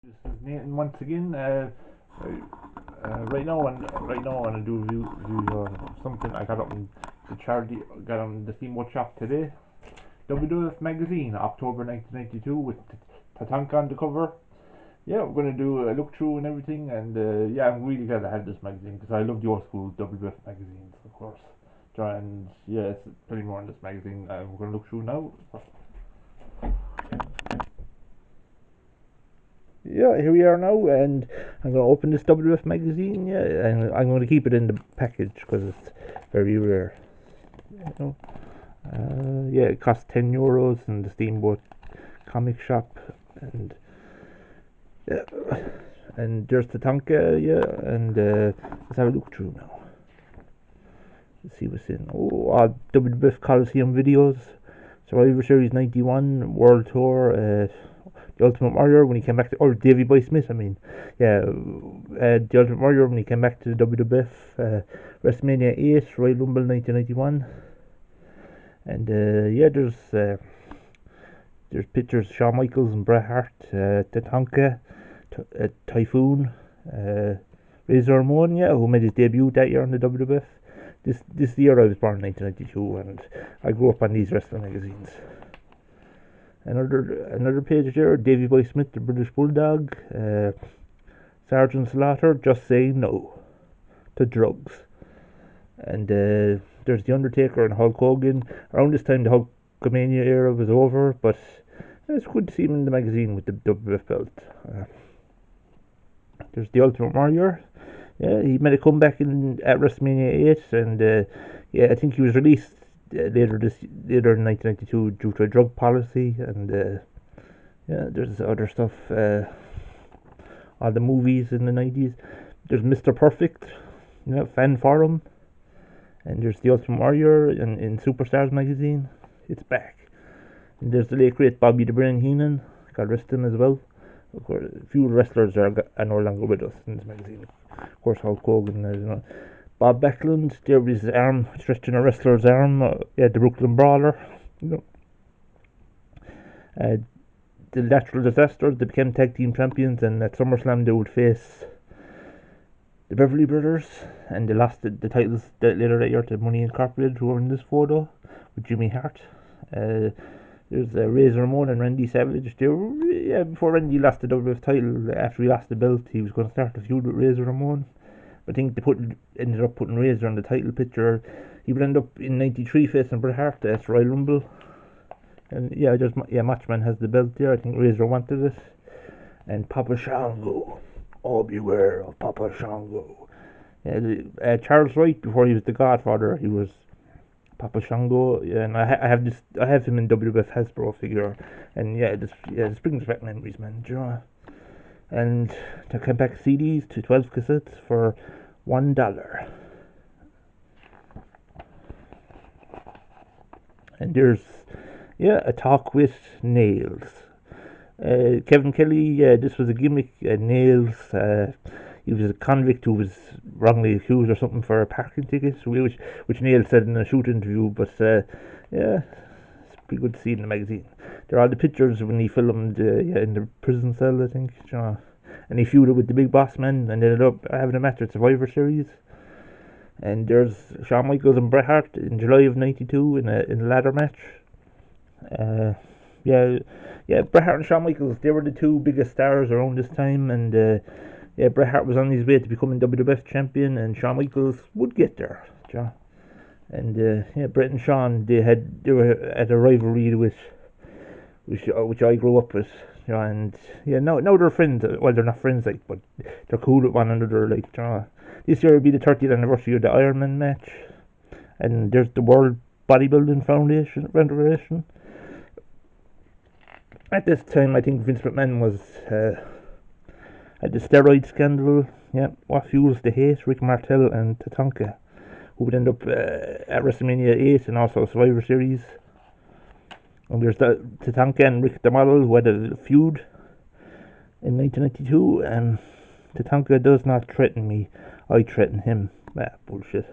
This is Nathan once again. Right now, I want to do a review of something I got up in the charity, got on the Steamboat shop today. WWF magazine, October 1992, with Tatanka on the cover. Yeah, we're gonna do a look through and everything, and yeah, I'm really glad I have this magazine because I love the old school WWF magazines, of course. And yeah, it's plenty more in this magazine. We're gonna look through now. Yeah, here we are now, and I'm going to open this WWF magazine. Yeah, and I'm going to keep it in the package because it's very rare. You know? Yeah, it costs €10 in the Steamboat comic shop, and yeah, and there's the Tonka. Yeah, and let's have a look through now. Let's see what's in. Oh, WWF Coliseum videos, Survivor Series '91, World Tour. The Ultimate Warrior when he came back to, or Davey Boy Smith, I mean, yeah, the Ultimate Warrior when he came back to the WWF, WrestleMania 8, Royal Rumble 1991, and yeah, there's pictures of Shawn Michaels and Bret Hart, Tatanka, Typhoon, Razor Ramon, yeah, who made his debut that year on the WWF. This year I was born in 1992, and I grew up on these wrestling magazines. Another page there, Davey Boy Smith, the British Bulldog, Sergeant Slaughter, just saying no to drugs. And there's The Undertaker and Hulk Hogan. Around this time the Hulkamania era was over, but it's good to see him in the magazine with the WWF belt. There's The Ultimate Warrior. Yeah, he made a comeback at WrestleMania 8, and yeah, I think he was released later in 1992 due to a drug policy, and yeah, there's other stuff, all the movies in the 90s. There's Mr. Perfect, you know, fan forum, and there's The Ultimate Warrior in Superstars magazine. It's back. And there's the late great Bobby the Brain Heenan, God rest him as well. Of course, a few wrestlers are no longer with us in this magazine. Of course, Hulk Hogan, you know, Bob Backlund, there was his arm stretched in a wrestler's arm. Yeah, the Brooklyn Brawler. You know. The Natural Disasters, they became tag team champions, and at SummerSlam they would face the Beverly Brothers, and they lost the titles later that year to Money Incorporated, who were in this photo with Jimmy Hart. There's Razor Ramon and Randy Savage. Yeah, before Randy lost the WWF title, after he lost the belt, he was going to start a feud with Razor Ramon. I think they ended up putting Razor on the title picture. He would end up in '93 facing Bret Hart at Royal Rumble. And yeah, Matchman has the belt there. I think Razor wanted it. And Papa Shango. Oh, beware of Papa Shango. Yeah, Charles Wright, before he was the Godfather, he was Papa Shango. Yeah, and I have him in WWF Hasbro figure. And yeah, this brings back memories, man. Do you know? And to come back CDs to 12 cassettes for $1. And there's, yeah, a talk with Nails. Kevin Kelly, this was a gimmick. Nails, he was a convict who was wrongly accused or something for a parking ticket, which Nails said in a shoot interview. But yeah, it's pretty good to see in the magazine. There are all the pictures when he filmed in the prison cell, I think. You know, and he feuded with the Big Boss Man and ended up having a match at Survivor Series. And there's Shawn Michaels and Bret Hart in July of '92 in a ladder match. Yeah, Bret Hart and Shawn Michaels, they were the two biggest stars around this time, and yeah, Bret Hart was on his way to becoming WWF champion, and Shawn Michaels would get there. You know? And yeah, Bret and Shawn, they were at a rivalry which I grew up with, you know, and yeah, now they're friends. Well, they're not friends, like, but they're cool with one another, like, you know. This year will be the 30th anniversary of the Iron Man match, and there's the World Bodybuilding Federation. At this time, I think Vince McMahon was at the steroid scandal. Yeah, what fuels the hate? Rick Martel and Tatanka, who would end up at WrestleMania 8 and also Survivor Series. And there's Tatanka and Rick the Model, who had a feud in 1992. And Tatanka does not threaten me, I threaten him. Bullshit.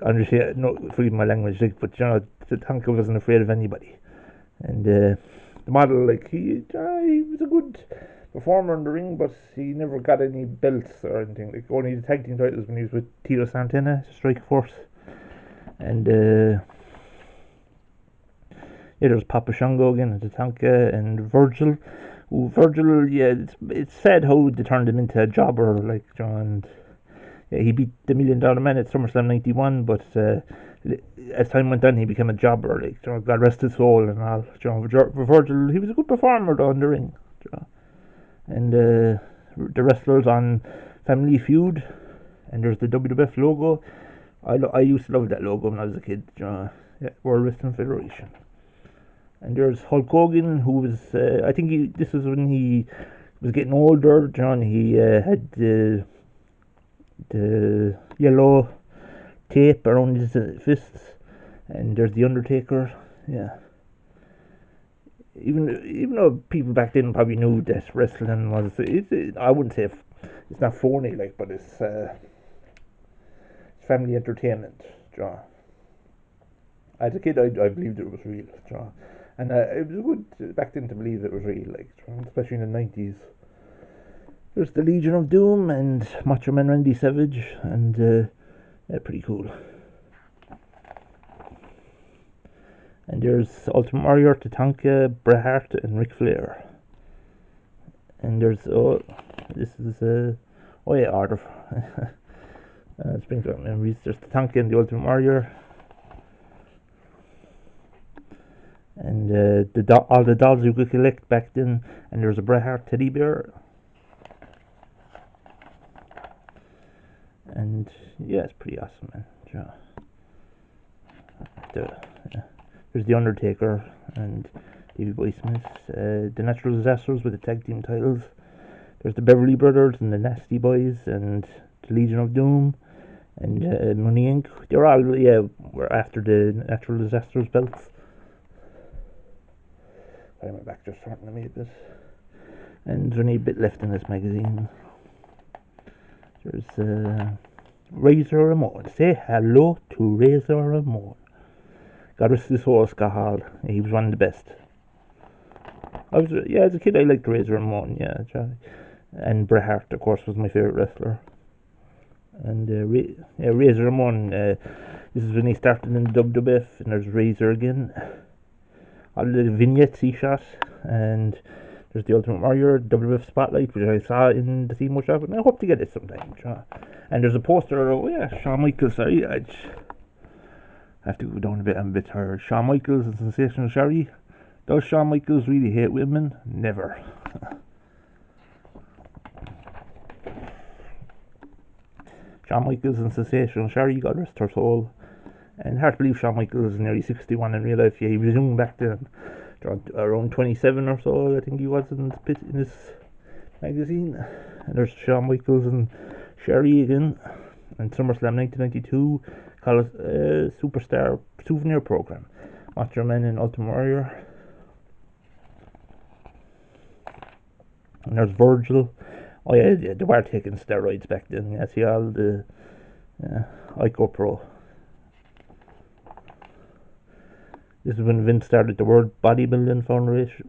Understand? No, forgive my language, like, but you know, Tatanka wasn't afraid of anybody. And the Model, like, he was a good performer in the ring, but he never got any belts or anything. Like only the tag team titles when he was with Tito Santana, Strike Force, and yeah, there's Papa Shango again, and Tatanka, and Virgil. Ooh, Virgil, yeah, it's sad how they turned him into a jobber, like John. Yeah, he beat the $1 Million Man at SummerSlam '91, but as time went on, he became a jobber. Like, God rest his soul and all. Virgil, he was a good performer though in the ring. And the wrestlers on Family Feud, and there's the WWF logo. I used to love that logo when I was a kid. Yeah, World Wrestling Federation. And there's Hulk Hogan, who was I think this was when he was getting older. John, he had the yellow tape around his fists, and there's the Undertaker. Yeah, even though people back then probably knew that wrestling was, I wouldn't say it's not phony, like, but it's family entertainment, John. As a kid, I believed it was real, John, and it was good back then to believe it was real, like, especially in the '90s. There's the Legion of Doom and Macho Man Randy Savage, and pretty cool. And there's Ultimate Warrior, Tatanka, Bret Hart, and Ric Flair. And there's this is Order. It brings back memories. There's Tatanka and the Ultimate Warrior, and all the dolls you could collect back then. And there's a Bret Hart teddy bear. And yeah, it's pretty awesome, man. There's the Undertaker and Davey Boy Smith. The Natural Disasters with the tag team titles. There's the Beverly Brothers and the Nasty Boys and the Legion of Doom and Money Inc. They're all were after the Natural Disasters belts. Sorry, my back just hurting a bit. And there's only a bit left in this magazine. There's Razor Ramon. Say hello to Razor Ramon. God rest his soul, Scott Hall. He was one of the best. As a kid, I liked Razor Ramon. Yeah, and Bret Hart, of course, was my favorite wrestler. And Razor Ramon. This is when he started in the WWF, and there's Razor again. All the vignettes he shot, and there's the Ultimate Warrior WWF Spotlight, which I saw in the Seymour shop, and I hope to get it sometime. And there's a poster. Oh yeah, Shawn Michaels. I have to go down a bit. I'm a bit tired. Shawn Michaels and Sensational Sherry. Does Shawn Michaels really hate women? Never. Shawn Michaels and Sensational Sherry, God rest her soul. And hard to believe Shawn Michaels is nearly 61 in real life. Yeah, he was young back then. Around 27 or so, I think he was in this magazine. And there's Shawn Michaels and Sherry again. And SummerSlam 1992, called Superstar Souvenir Program. Macho Man and Ultimate Warrior. And there's Virgil. Oh yeah, they were taking steroids back then. Yeah, see all the Ico Pro. This is when Vince started the World Bodybuilding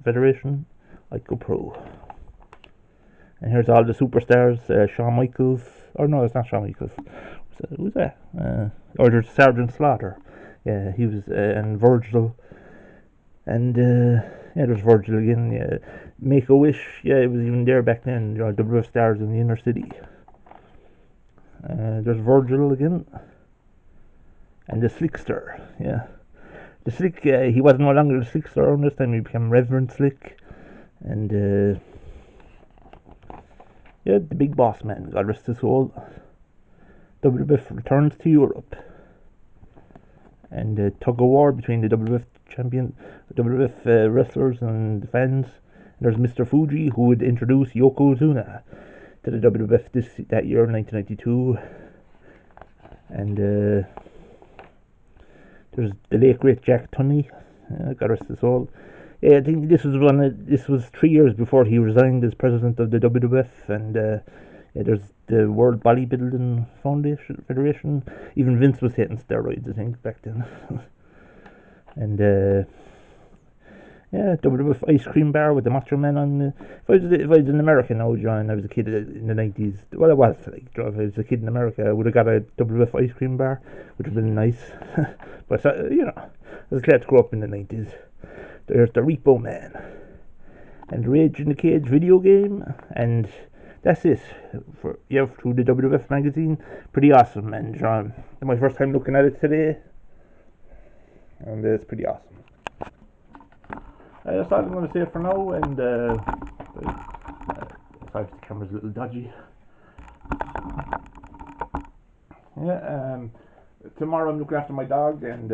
Federation, Ico Pro. And here's all the superstars. Shawn Michaels. Or no, it's not Shawn Michaels. Who's that? Or there's Sergeant Slaughter. Yeah, he was. And Virgil. And there's Virgil again. Yeah. Make-A-Wish. Yeah, it was even there back then. WWF stars in the inner city. There's Virgil again. And the Slickster. Yeah. The Slick, he was no longer the Slickster around this time. He became Reverend Slick. And the big boss man. God rest his soul. WWF returns to Europe. And the tug of war between the WWF wrestlers and the fans. And there's Mr. Fuji, who would introduce Yokozuna to the WWF that year, 1992. And there's the late great Jack Tunney. God rest his soul. Yeah, I think this was 3 years before he resigned as president of the WWF. And there's the World Bodybuilding Federation. Even Vince was taking steroids, I think, back then. And Yeah, WWF ice cream bar with the Macho Man on. If I was in America now, John, I was a kid in the 90s. Well, I was like, if I was a kid in America, I would have got a WWF ice cream bar, which would have been nice. But I was glad to grow up in the 90s. There's the Repo Man and Rage in the Cage video game, and that's it for through the WWF magazine. Pretty awesome, and John, my first time looking at it today, and it's pretty awesome. That's all I'm going to say for now, and sorry if the camera's a little dodgy. Yeah, tomorrow I'm looking after my dog, and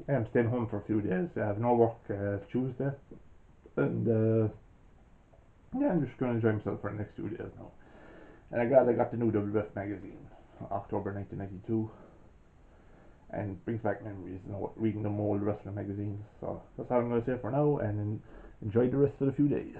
I'm staying home for a few days. I have no work Tuesday, and I'm just going to enjoy myself for the next 2 days now. And I got the new WWF magazine, October 1992, and brings back memories, reading them old wrestling magazines. So that's all I'm going to say for now, and enjoy the rest of the few days.